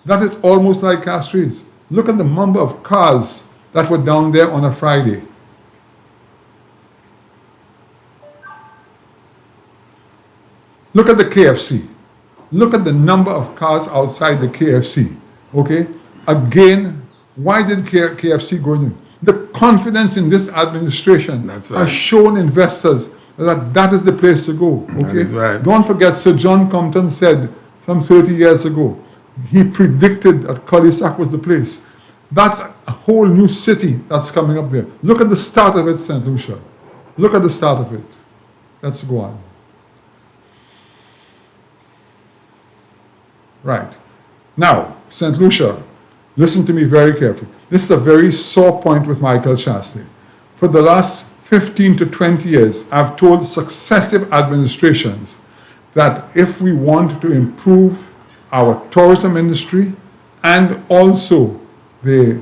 That is almost like Castries. Look at the number of cars that were down there on a Friday. Look at the KFC. Look at the number of cars outside the KFC. Okay? Again, why did KFC go in? The confidence in this administration has shown investors that that is the place to go. Okay? Right. Don't forget, Sir John Compton said some 30 years ago, he predicted that Cul-de-sac was the place. That's a whole new city that's coming up there. Look at the start of it, St. Lucia. Look at the start of it. Let's go on. Right. Now, St. Lucia, listen to me very carefully. This is a very sore point with Michael Chastity. For the last 15 to 20 years, I've told successive administrations that if we want to improve our tourism industry and also the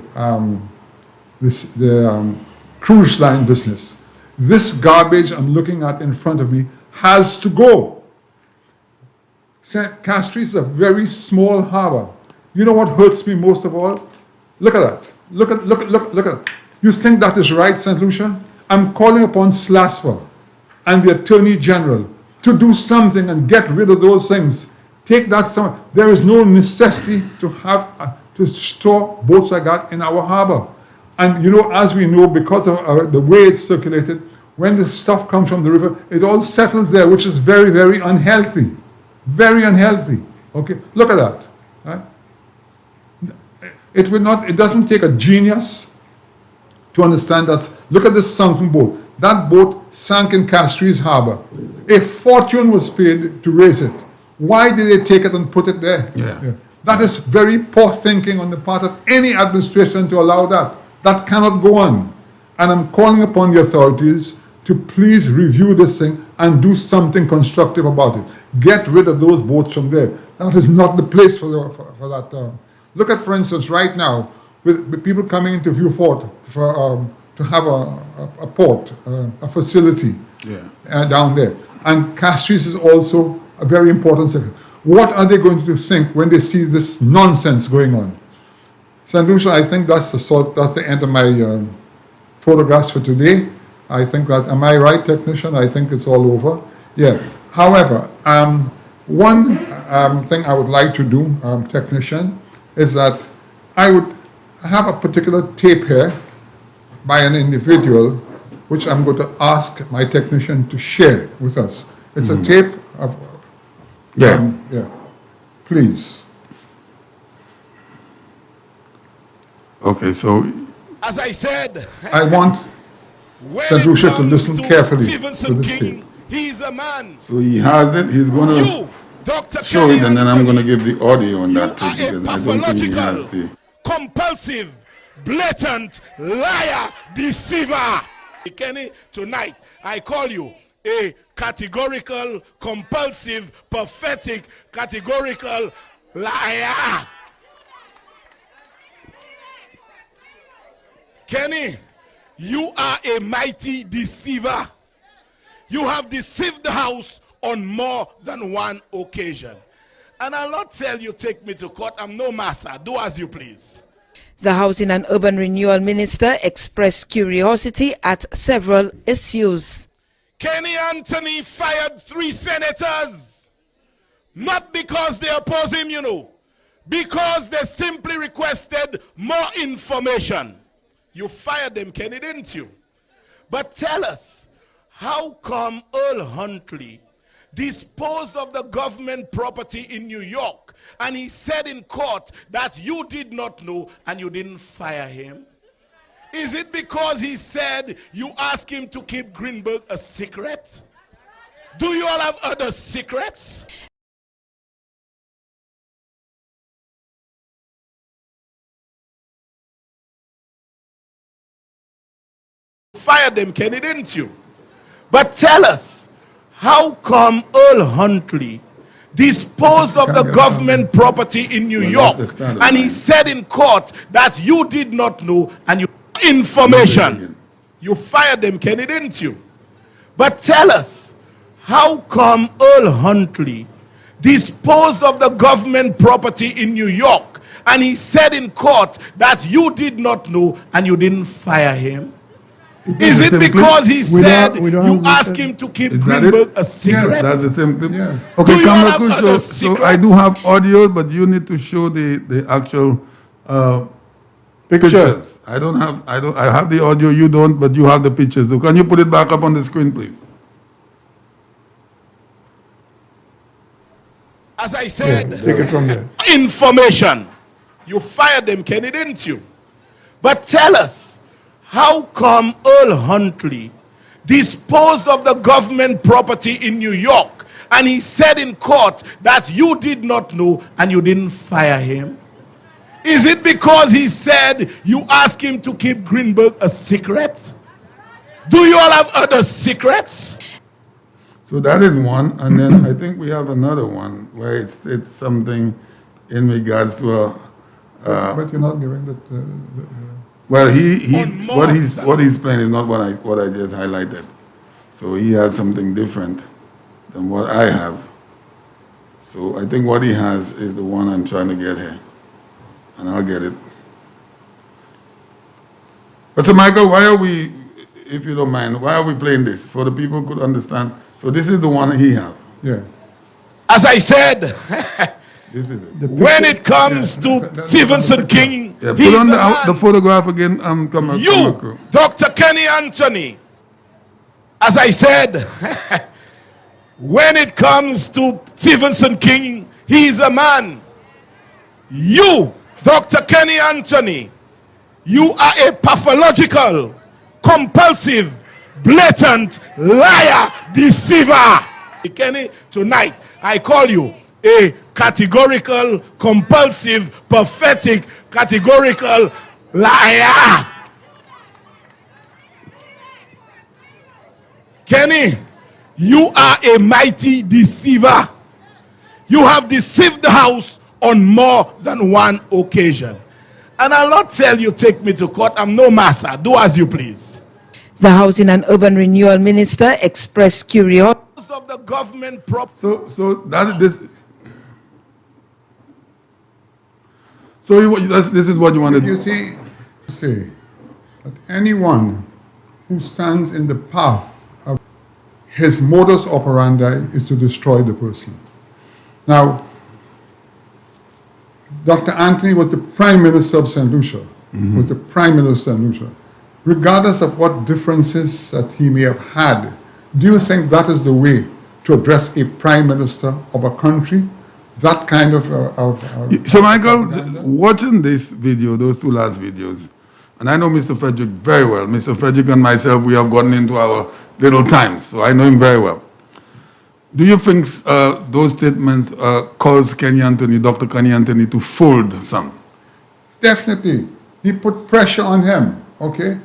cruise line business, this garbage I'm looking at in front of me has to go. St. Castries is a very small harbor. You know what hurts me most of all? Look at that. Look at it. You think that is right, St. Lucia? I'm calling upon SLASPA and the Attorney General to do something and get rid of those things. Take that somewhere. There is no necessity to have to store boats like that in our harbor. And you know, as we know, because of the way it's circulated, when the stuff comes from the river, it all settles there, which is very, very unhealthy. Very unhealthy. Okay, look at that. Right? It doesn't take a genius to understand that. Look at this sunken boat. That boat sank in Castries Harbor. A fortune was paid to raise it. Why did they take it and put it there? Yeah. That is very poor thinking on the part of any administration to allow that. That cannot go on. And I'm calling upon the authorities to please review this thing and do something constructive about it. Get rid of those boats from there. That is not the place for that. Look at, for instance, right now, with people coming into Vieux Fort to have a port, a facility down there. And Castries is also a very important sector. What are they going to think when they see this nonsense going on? St. Lucia, I think that's the end of my photographs for today. I think that, am I right, technician? I think it's all over. Yeah. However, one thing I would like to do, technician, is that I would have a particular tape here by an individual, which I'm going to ask my technician to share with us. It's a tape of... Please. Okay, so... As I said... I want St. Lucia to listen carefully to this tape. He's a man. So he has it. He's going to show it, and then I'm going to give the audio on that too, because I don't think he has the... compulsive, blatant, liar, deceiver. Kenny, tonight I call you a categorical, compulsive, pathetic, categorical liar. Kenny, you are a mighty deceiver. You have deceived the House on more than one occasion. And I'll not tell you, take me to court. I'm no master. Do as you please. The Housing and Urban Renewal Minister expressed curiosity at several issues. Kenny Anthony fired 3 senators. Not because they oppose him, you know. Because they simply requested more information. You fired them, Kenny, didn't you? But tell us, how come Earl Huntley disposed of the government property in New York, and he said in court that you did not know and you didn't fire him? Is it because he said you asked him to keep Greenberg a secret? Do you all have other secrets? Fired them, Kenny, didn't you? But tell us, how come Earl Huntley disposed of the government property in New York, and he said in court that you did not know and you information? You fired them, Kenny, didn't you? But tell us, how come Earl Huntley disposed of the government property in New York, and he said in court that you did not know and you didn't fire him? Is it because he said you asked him to keep Greenberg a secret? Yes, that's the same thing. Yes. Okay, Do you all have Kamla, other so I do have audio, but you need to show the actual pictures. I have the audio, you don't, but you have the pictures. So can you put it back up on the screen, please? As I said, Take it from there. information. You fired them, Kenny, didn't you? But tell us, how come Earl Huntley disposed of the government property in New York and he said in court that you did not know and you didn't fire him? Is it because he said you asked him to keep Greenberg a secret? Do you all have other secrets? So that is one, and then I think we have another one where it's something in regards to a. But you're not giving that. Well, On more, what he's playing is not what I just highlighted. So he has something different than what I have. So I think what he has is the one I'm trying to get here, and I'll get it. But so Michael, why are we, if you don't mind, why are we playing this? For the people who could understand. So this is the one he have. Yeah. As I said, This is it. when it comes to Stevenson King, Yeah, he's put on a man. the photograph again. You, Dr. Kenny Anthony, as I said, when it comes to Stevenson King, he's a man. You, Dr. Kenny Anthony, you are a pathological, compulsive, blatant liar, deceiver. Kenny, tonight I call you a categorical, compulsive, pathetic, categorical liar. Kenny, you are a mighty deceiver. You have deceived the House on more than one occasion. And I'll not tell you, take me to court. I'm no master. Do as you please. The Housing and Urban Renewal Minister expressed curiosity Of the government prop. So that this. So this is what you want to You do. say that anyone who stands in the path of his modus operandi is to destroy the person. Now, Dr. Anthony was the Prime Minister of St. Lucia, was the Prime Minister of St. Lucia. Regardless of what differences that he may have had, do you think that is the way to address a Prime Minister of a country? That kind of So Michael, watching this video, those two last videos, and I know Mr. Frederick very well. Mr. Frederick and myself, we have gotten into our little times, so I know him very well. Do you think those statements caused Kenny Anthony, Dr. Kenny Anthony, to fold some? Definitely. He put pressure on him, okay?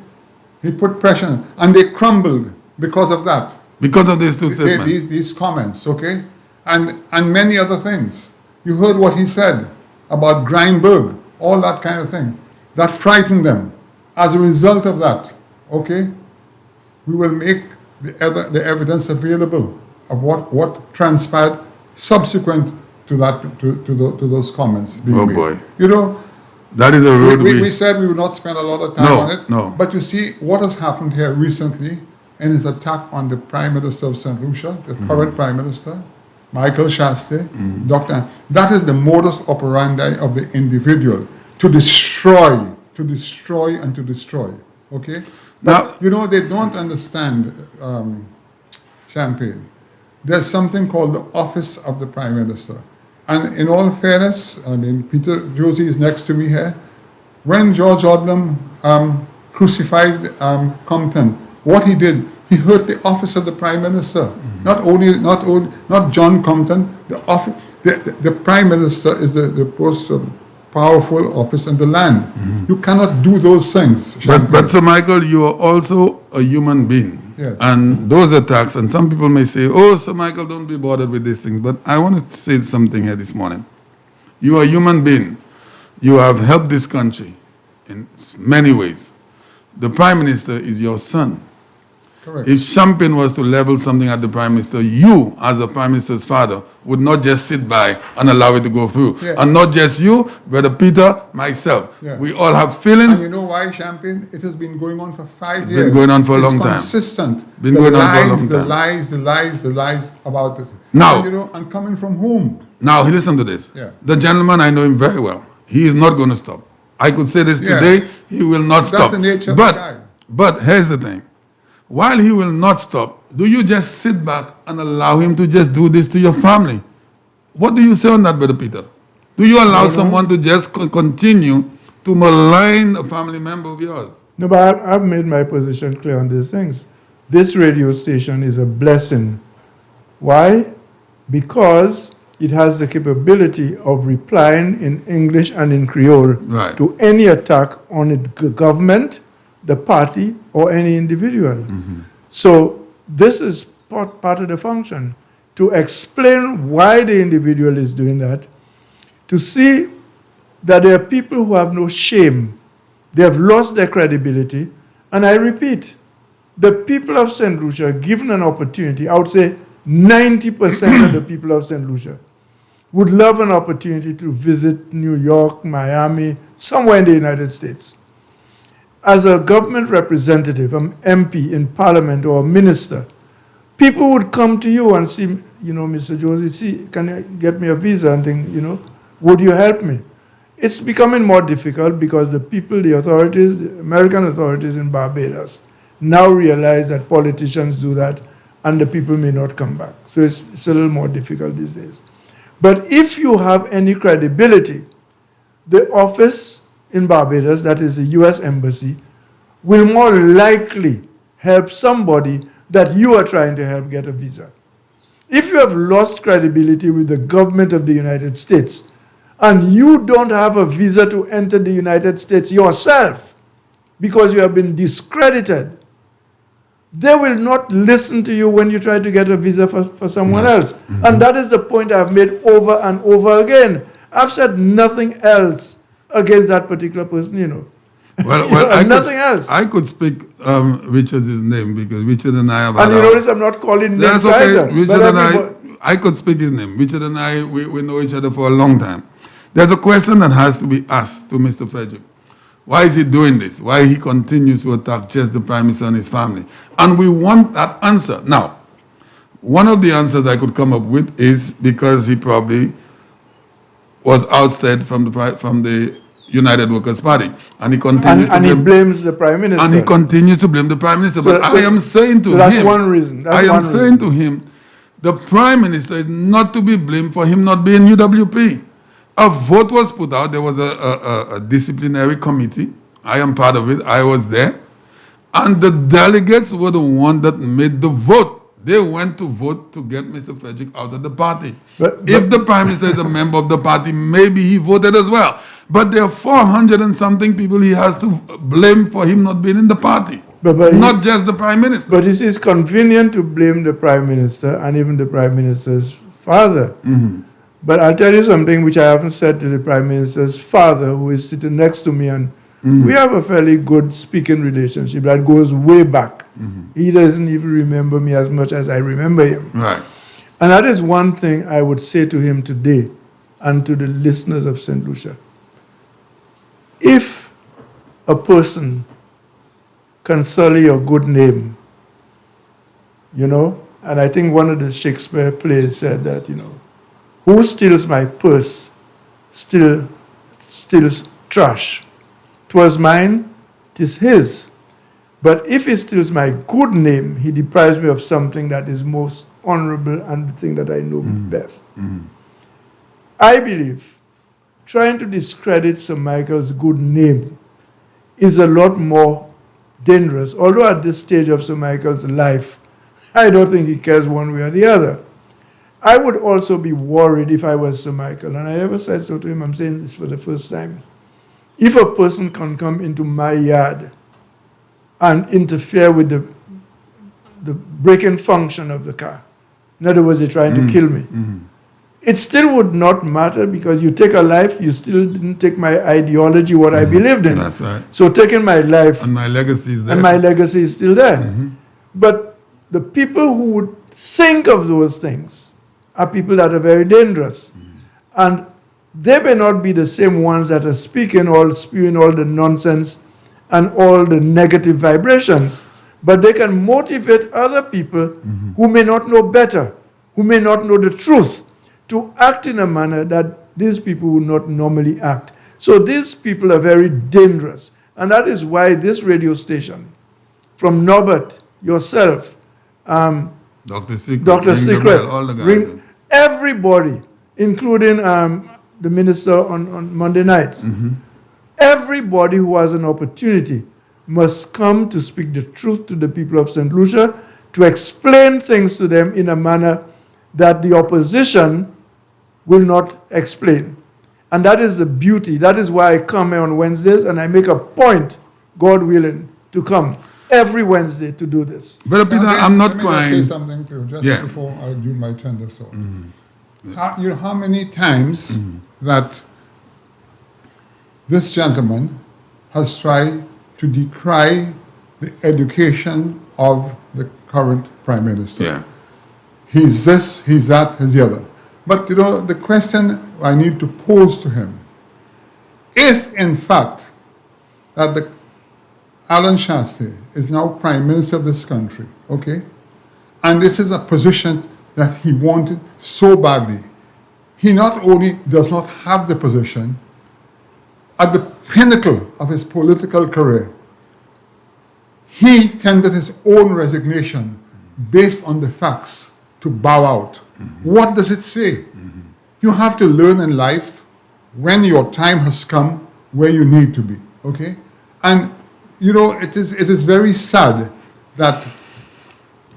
He put pressure on him, and they crumbled because of that. Because of these two statements? These comments, okay? And many other things. You heard what he said about Greenberg, all that kind of thing. That frightened them. As a result of that, okay, we will make the evidence available of what transpired subsequent to that to those comments being made. Boy. You know, That is a road we said we would not spend a lot of time on it. No. But you see what has happened here recently in his attack on the Prime Minister of St. Lucia, the current Prime Minister, Michael Shastey, Dr. That is the modus operandi of the individual, to destroy, and to destroy. Okay? Now, You know, they don't understand, Champagne. There's something called the Office of the Prime Minister. And in all fairness, I mean, Peter Josie is next to me here. When George Odlum crucified Compton, what he did, he hurt the office of the Prime Minister. Not John Compton. The Prime Minister is the most powerful office in the land. You cannot do those things. but Sir Michael, you are also a human being. Yes. And those attacks, and some people may say, oh, Sir Michael, don't be bothered with these things. But I want to say something here this morning. You are a human being. You have helped this country in many ways. The Prime Minister is your son. Correct. If Champagne was to level something at the Prime Minister, you, as the Prime Minister's father, would not just sit by and allow it to go through. Yeah. And not just you, Brother Peter, myself. Yeah. We all have And feelings. you know why, Champagne? It has been going on for 5 It's years. been going on for a long time. It's consistent. Been The going on for a lies, long the time. lies, the lies, the lies about this. Now- And, you know, and coming from whom? Now, listen to this. Yeah. The gentleman, I know him very well. He is not going to stop. I could say this Yeah. today, he will not That's stop. the nature of but, the guy. But here's the thing. While he will not stop, do you just sit back and allow him to just do this to your family? What do you say on that, Brother Peter? Do you allow someone to just continue to malign a family member of yours? No, but I've made my position clear on these things. This radio station is a blessing. Why? Because it has the capability of replying in English and in Creole Right. to any attack on the government, the party, or any individual. So this is part of the function, to explain why the individual is doing that, to see that there are people who have no shame. They have lost their credibility. And I repeat, the people of St. Lucia, given an opportunity, I would say 90% of the people of St. Lucia would love an opportunity to visit New York, Miami, somewhere in the United States. As a government representative, an MP in Parliament or a minister, people would come to you and see, you know, Mr. Jones, you see, can you get me a visa and think, you know, would you help me? It's becoming more difficult because the people, the authorities, the American authorities in Barbados now realize that politicians do that and the people may not come back. So it's a little more difficult these days. But if you have any credibility, the office in Barbados, that is the U.S. Embassy, will more likely help somebody that you are trying to help get a visa. If you have lost credibility with the government of the United States and you don't have a visa to enter the United States yourself because you have been discredited, they will not listen to you when you try to get a visa for someone else. And that is the point I've made over and over again. I've said nothing else against that particular person, you know. Well, nothing else. I could speak Richard's name because Richard and I have And had you our- notice I'm not calling names That's okay. either. Richard But and everybody- I could speak his name. Richard and I, we know each other for a long time. There's a question that has to be asked to Mr. Frederick. Why is he doing this? Why he continues to attack just the Prime Minister and his family? And we want that answer. Now, one of the answers I could come up with is because he probably was ousted from the United Workers' Party. And he continues and to he blame... blames the Prime Minister. And he continues to blame the Prime Minister. So- But so- I am saying to so that's him... one reason. That's I am one saying to him, the Prime Minister is not to be blamed for him not being UWP. A vote was put out. There was a disciplinary committee. I am part of it. I was there. And the delegates were the one that made the vote. They went to vote to get Mr. Frederick out of the party. But- if the Prime Minister is a member of the party, maybe he voted as well. But there are 400 and something people he has to blame for him not being in the party. But not just the Prime Minister. But it is convenient to blame the Prime Minister and even the Prime Minister's father. But I'll tell you something which I haven't said to the Prime Minister's father, who is sitting next to me, and we have a fairly good speaking relationship that goes way back. He doesn't even remember me as much as I remember him. Right. And that is one thing I would say to him today and to the listeners of St. Lucia. If a person can sully your good name, you know, and I think one of the Shakespeare plays said that, you know, who steals my purse steals trash. 'Twas mine, 'tis his. But if he steals my good name, he deprives me of something that is most honorable and the thing that I know best. I believe trying to discredit Sir Michael's good name is a lot more dangerous. Although at this stage of Sir Michael's life, I don't think he cares one way or the other. I would also be worried if I was Sir Michael, and I never said so to him, I'm saying this for the first time. If a person can come into my yard and interfere with the braking function of the car, in other words, they're trying to kill me, it still would not matter because you take a life, you still didn't take my ideology, what I believed in. That's right. So taking my life And my legacy is there. and my legacy is still there. But the people who would think of those things are people that are very dangerous. And they may not be the same ones that are speaking or spewing all the nonsense and all the negative vibrations, but they can motivate other people who may not know better, who may not know the truth, to act in a manner that these people would not normally act. So these people are very dangerous. And that is why this radio station, from Norbert, yourself, Dr. Secret, Dr. Secret, all the guys. everybody, including the minister on Monday nights, everybody who has an opportunity must come to speak the truth to the people of St. Lucia, to explain things to them in a manner that the opposition will not explain. And that is the beauty. That is why I come here on Wednesdays, and I make a point, God willing, to come every Wednesday to do this. Brother Peter, I'm not Let me crying. just say something to you, just before I do my tender thought. You know how many times that this gentleman has tried to decry the education of the current Prime Minister. Yeah. He's this, he's that, he's the other. But you know, the question I need to pose to him, if in fact that the Alan Shastri is now Prime Minister of this country, okay, and this is a position that he wanted so badly, he not only does not have the position, at the pinnacle of his political career, he tendered his own resignation based on the facts to bow out. What does it say? You have to learn in life when your time has come where you need to be, okay? And, you know, it is very sad that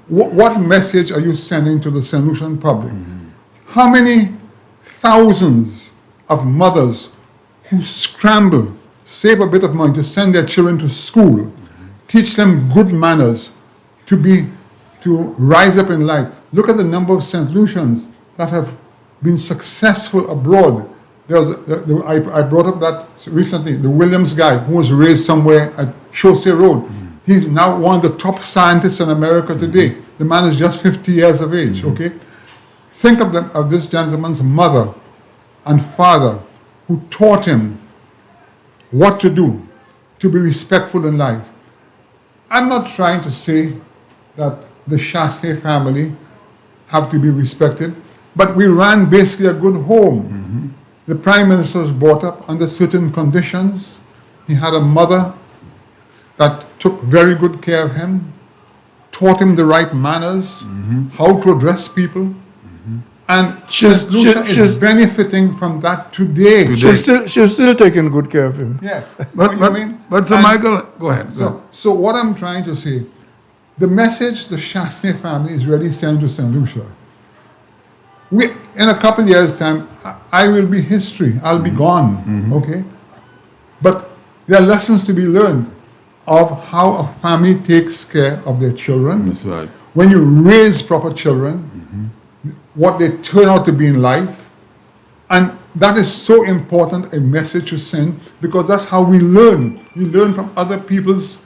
what message are you sending to the St. Lucian public? How many thousands of mothers who scramble, save a bit of money to send their children to school, teach them good manners, to rise up in life. Look at the number of St. Lucians that have been successful abroad. I brought up that recently, the Williams guy who was raised somewhere at Chaussee Road. He's now one of the top scientists in America today. The man is just 50 years of age, okay? Think of this gentleman's mother and father who taught him what to do to be respectful in life. I'm not trying to say that the Shastri family have to be respected, but we ran basically a good home. The Prime Minister was brought up under certain conditions. He had a mother that took very good care of him, taught him the right manners, how to address people. And St. Lucia is benefiting from that today. She's still taking good care of him. Yeah. But Sir Michael, go ahead. So what I'm trying to say, the message the Shastri family is really sending to St. Lucia. In a couple of years' time, I will be history. I'll be gone, okay? But there are lessons to be learned of how a family takes care of their children. That's right. When you raise proper children, what they turn out to be in life. And that is so important a message to send, because that's how we learn. You learn from other people's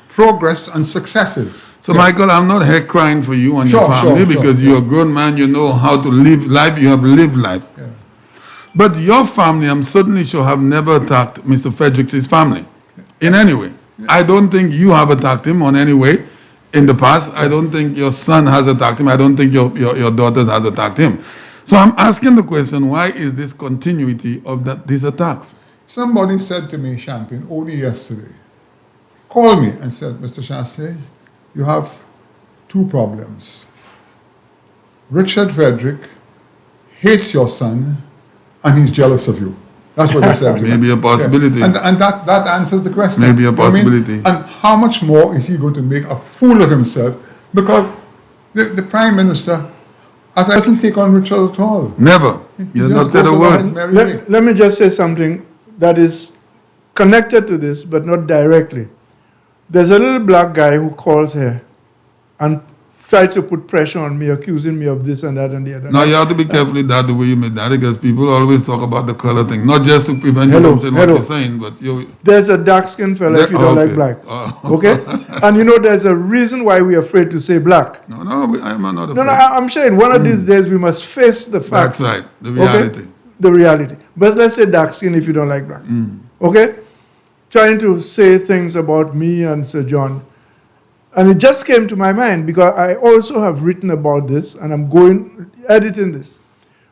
progress and successes. So, Michael, I'm not here crying for you and your family because you're a grown man, you know how to live life, you have lived life. Yeah. But your family, I'm certainly sure, have never attacked Mr. Frederick's family in any way. I don't think you have attacked him on any way in the past. I don't think your son has attacked him. I don't think your daughters has attacked him. So I'm asking the question, why is this continuity of these attacks? Somebody said to me, Champagne, only yesterday, called me and said, Mr. Shastri, you have two problems. Richard Frederick hates your son and he's jealous of you. That's what they said to me. Maybe a possibility. Yeah. And that answers the question. Maybe a possibility. And how much more is he going to make a fool of himself? Because the Prime Minister doesn't take on Richard at all. Never. He has not said a word. Let me just say something that is connected to this, but not directly. There's a little black guy who calls here and tried to put pressure on me, accusing me of this and that and the other. Now you have to be careful with that the way you made that, because people always talk about the color thing, not just to prevent you from saying what you're saying, but you. There's a dark-skinned fella if you don't like black. Okay? And you know, there's a reason why we're afraid to say black. No, I'm not afraid. No, I'm saying one of these days we must face the fact. That's right, the reality. Okay? The reality. But let's say dark skin if you don't like black. Okay? Trying to say things about me and Sir John. And it just came to my mind because I also have written about this and I'm editing this.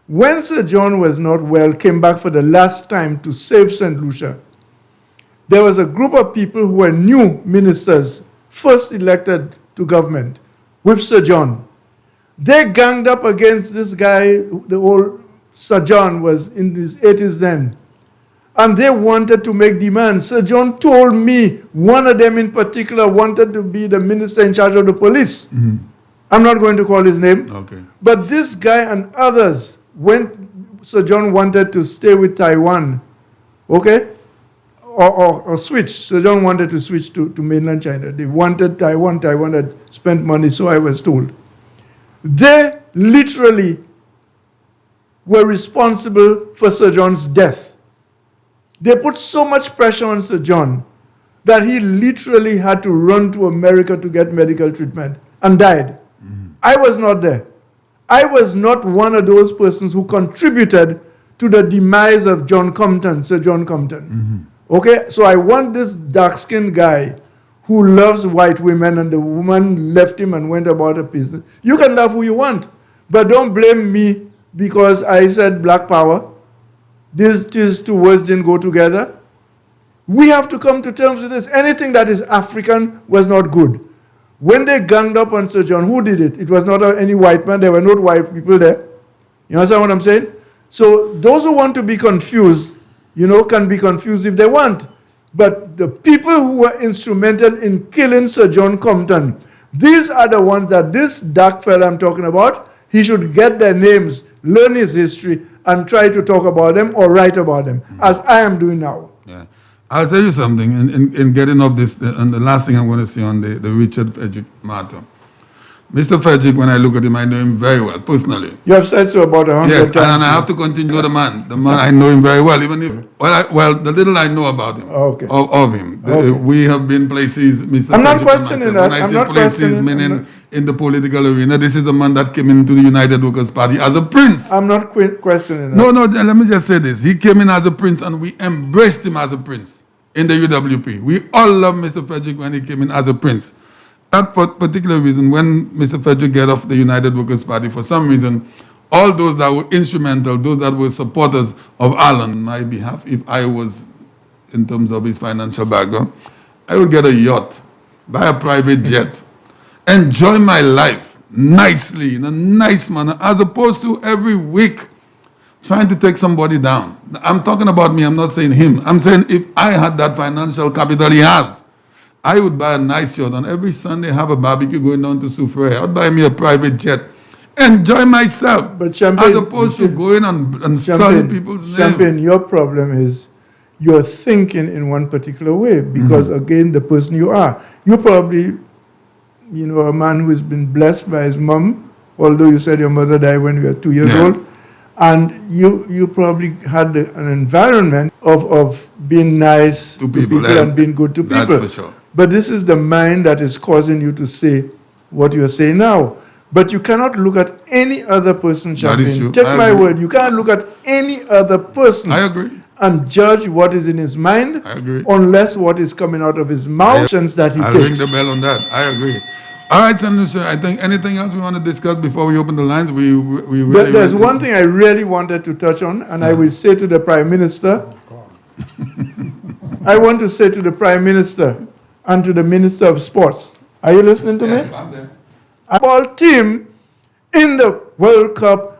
When Sir John was not well, came back for the last time to save St. Lucia, there was a group of people who were new ministers, first elected to government, with Sir John. They ganged up against this guy, the old Sir John was in his 80s then. And they wanted to make demands. Sir John told me one of them in particular wanted to be the minister in charge of the police. I'm not going to call his name. Okay. But this guy and others, when Sir John wanted to stay with Taiwan, okay, or switch. Sir John wanted to switch to mainland China. They wanted Taiwan. Taiwan had spent money, so I was told. They literally were responsible for Sir John's death. They put so much pressure on Sir John that he literally had to run to America to get medical treatment and died. I was not there. I was not one of those persons who contributed to the demise of John Compton, Sir John Compton. Okay, so I want this dark-skinned guy who loves white women and the woman left him and went about her business. You can love who you want, but don't blame me because I said black power. These two words didn't go together. We have to come to terms with this. Anything that is African was not good. When they ganged up on Sir John, who did it? It was not any white man. There were no white people there. You understand what I'm saying? So those who want to be confused, you know, can be confused if they want. But the people who were instrumental in killing Sir John Compton, these are the ones that this dark fella I'm talking about, he should get their names, learn his history, and try to talk about them or write about them, as I am doing now. Yeah. I'll tell you something, in getting up this, and the last thing I'm going to say on the Richard Frederick matter. Mr. Frederick, when I look at him, I know him very well, personally. You have said so about 100 yes, times. Yes, and I have to continue the man. The man, I know him very well, even if, well, the little I know about him, of him. We have been places, Mr. I'm not Frederick questioning that. When I say places, meaning in the political arena, this is a man that came into the United Workers' Party as a prince. I'm not questioning that. No, let me just say this. He came in as a prince and we embraced him as a prince in the UWP. We all love Mr. Frederick when he came in as a prince. That particular reason, when Mr. Frederick got off the United Workers' Party, for some reason, all those that were instrumental, those that were supporters of Alan on my behalf, if I was, in terms of his financial background, I would get a yacht, buy a private jet, enjoy my life nicely, in a nice manner, as opposed to every week trying to take somebody down. I'm talking about me, I'm not saying him. I'm saying if I had that financial capital he has, I would buy a nice yacht and every Sunday have a barbecue going down to Soufriere. I would buy me a private jet. Enjoy myself. But Champagne, as opposed to going and selling people's names. Champagne, your problem is you're thinking in one particular way because, again, the person you are. You're probably, you know, a man who has been blessed by his mom, although you said your mother died when you were 2 years old. And you probably had an environment of being nice to people and being good to people. That's for sure. But this is the mind that is causing you to say what you are saying now. But you cannot look at any other person, Champagne. Take my word, you can't look at any other person. I agree. And judge what is in his mind. I agree. Unless what is coming out of his mouth that he takes. I'll ring the bell on that. I agree. All right, St. Lucia, I think anything else we want to discuss before we open the lines? There's one thing I really wanted to touch on, and I will say to the Prime Minister, I want to say to the Prime Minister and to the Minister of Sports, are you listening to me? I'm there. Our team in the World Cup